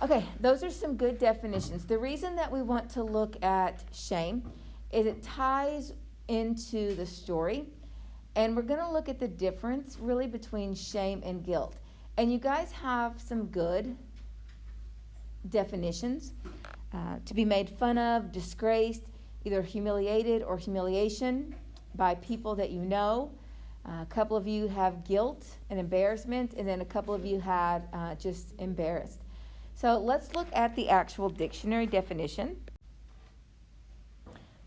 Okay, those are some good definitions. The reason that we want to look at shame is it ties into the story, and we're going to look at the difference really between shame and guilt. And you guys have some good definitions. To be made fun of, disgraced, either humiliated or humiliation by people that you know. A couple of you have guilt and embarrassment, and then a couple of you had just embarrassed. So let's look at the actual dictionary definition.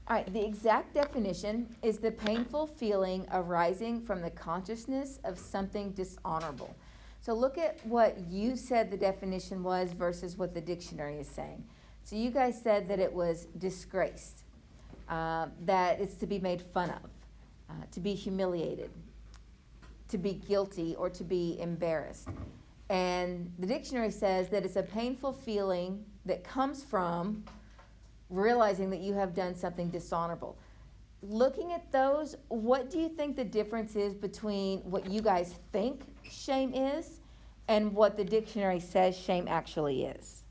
All right, the exact definition is the painful feeling arising from the consciousness of something dishonorable. So look at what you said the definition was versus what the dictionary is saying. So you guys said that it was disgraced, that it's to be made fun of, to be humiliated, to be guilty, or to be embarrassed. And the dictionary says that it's a painful feeling that comes from realizing that you have done something dishonorable. Looking at those, what do you think the difference is between what you guys think shame is and what the dictionary says shame actually is?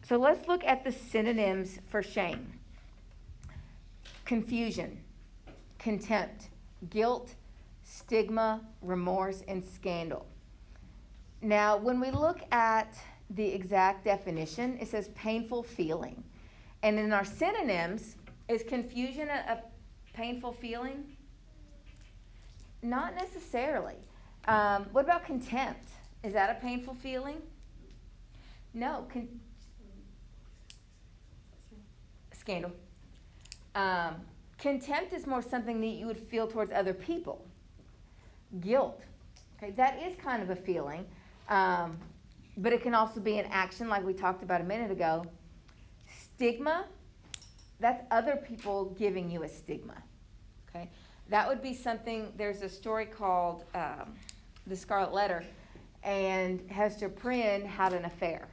So let's look at the synonyms for shame. Confusion, contempt, guilt, stigma, remorse, and scandal. Now, when we look at the exact definition, it says painful feeling. And in our synonyms, is confusion a painful feeling? Not necessarily. What about contempt? Is that a painful feeling? No. Scandal. Contempt is more something that you would feel towards other people. Guilt. Okay, that is kind of a feeling. But it can also be an action like we talked about a minute ago. Stigma, that's other people giving you a stigma. Okay, that would be something, there's a story called The Scarlet Letter, and Hester Prynne had an affair.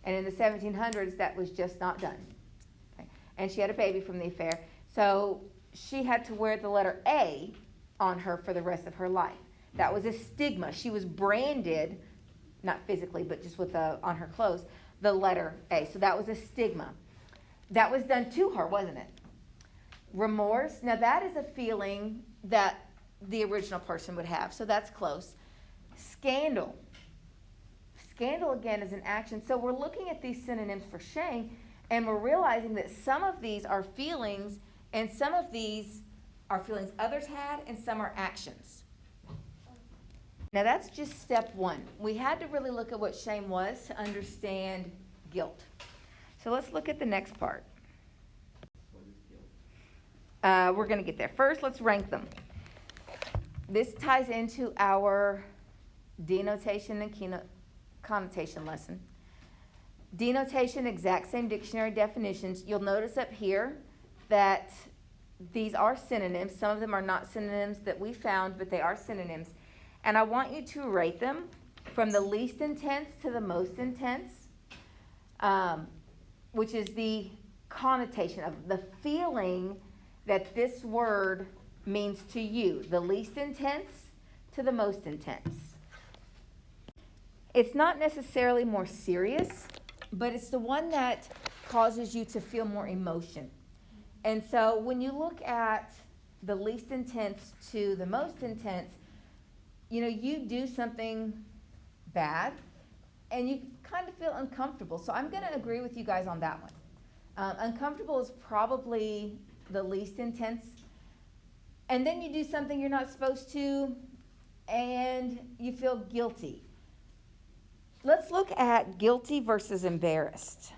And in the 1700s, that was just not done. Okay? And she had a baby from the affair. So she had to wear the letter A on her for the rest of her life. That was a stigma. She was branded, not physically, but just with on her clothes, the letter A. So that was a stigma. That was done to her, wasn't it? Remorse. Now that is a feeling that the original person would have. So that's close. Scandal. Scandal, again, is an action. So we're looking at these synonyms for shame, and we're realizing that some of these are feelings, and some of these are feelings others had, and some are actions. Now that's just step one. We had to really look at what shame was to understand guilt. So let's look at the next part. We're going to get there. First, let's rank them. This ties into our denotation and connotation lesson. Denotation, exact same dictionary definitions. You'll notice up here that these are synonyms. Some of them are not synonyms that we found, but they are synonyms. And I want you to rate them from the least intense to the most intense, which is the connotation of the feeling that this word means to you, the least intense to the most intense. It's not necessarily more serious, but it's the one that causes you to feel more emotion. And so when you look at the least intense to the most intense, you do something bad and you kind of feel uncomfortable. So I'm going to agree with you guys on that one. Uncomfortable is probably the least intense. And then you do something you're not supposed to and you feel guilty. Let's look at guilty versus embarrassed.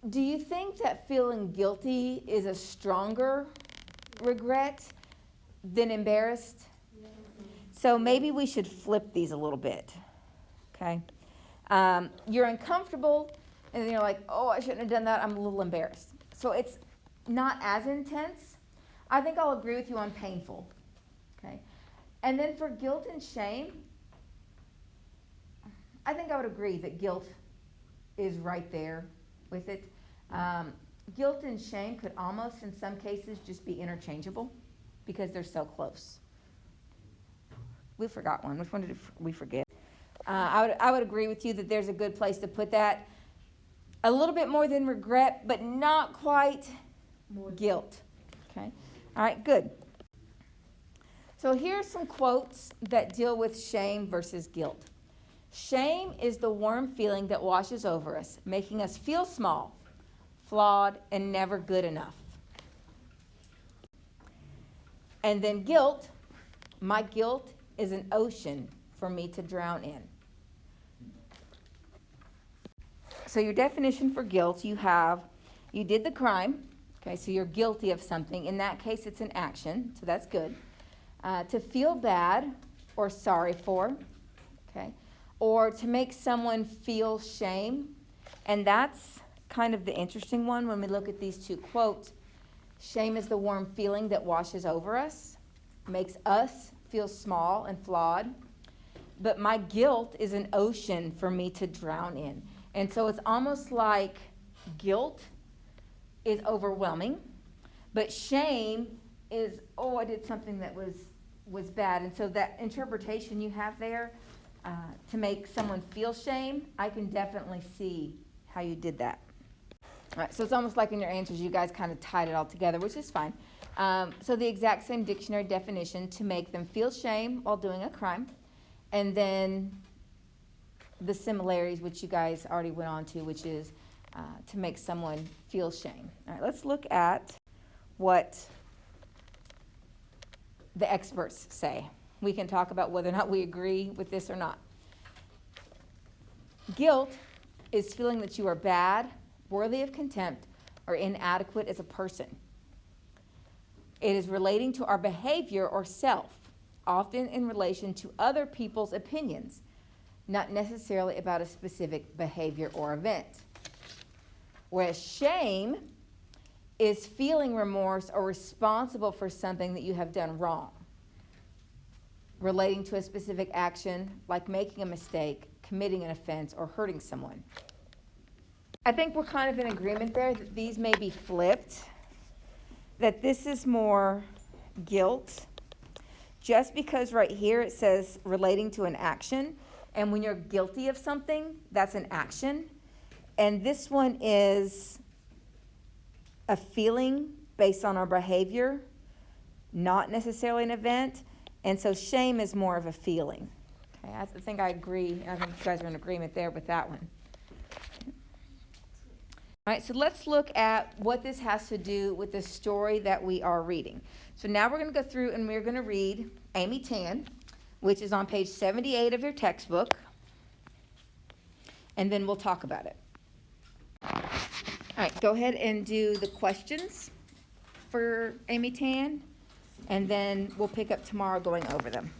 Do you think that feeling guilty is a stronger regret than embarrassed? So maybe we should flip these a little bit, okay? You're uncomfortable, and then you're like, oh, I shouldn't have done that. I'm a little embarrassed. So it's not as intense. I think I'll agree with you on painful, okay? And then for guilt and shame, I think I would agree that guilt is right there with it. Guilt and shame could almost, in some cases, just be interchangeable because they're so close. We forgot one. Which one did we forget? I would agree with you that there's a good place to put that. A little bit more than regret, but not quite guilt. Okay? All right, good. So here's some quotes that deal with shame versus guilt. Shame is the warm feeling that washes over us, making us feel small, flawed, and never good enough. And then guilt, my guilt is an ocean for me to drown in. So your definition for guilt, you did the crime, okay, so you're guilty of something. In that case, it's an action, so that's good. To feel bad or sorry for, okay, or to make someone feel shame. And that's kind of the interesting one when we look at these two quotes. Shame is the warm feeling that washes over us, makes us feel small and flawed. But my guilt is an ocean for me to drown in. And so it's almost like guilt is overwhelming, but shame is, oh, I did something that was bad. And so that interpretation you have there to make someone feel shame, I can definitely see how you did that. All right, so it's almost like in your answers, you guys kind of tied it all together, which is fine. So the exact same dictionary definition, to make them feel shame while doing a crime. And then the similarities, which you guys already went on to, which is to make someone feel shame. All right, let's look at what the experts say. We can talk about whether or not we agree with this or not. Guilt is feeling that you are bad, worthy of contempt, or inadequate as a person. It is relating to our behavior or self, often in relation to other people's opinions, not necessarily about a specific behavior or event. Whereas shame is feeling remorse or responsible for something that you have done wrong, relating to a specific action like making a mistake, committing an offense, or hurting someone. I think we're kind of in agreement there that these may be flipped, that this is more guilt, just because right here it says relating to an action, and when you're guilty of something, that's an action. And this one is a feeling based on our behavior, not necessarily an event. And so shame is more of a feeling. Okay, I think I agree. I think you guys are in agreement there with that one. All right, so let's look at what this has to do with the story that we are reading. So now we're going to go through and we're going to read Amy Tan, which is on page 78 of your textbook, and then we'll talk about it. All right, go ahead and do the questions for Amy Tan, and then we'll pick up tomorrow going over them.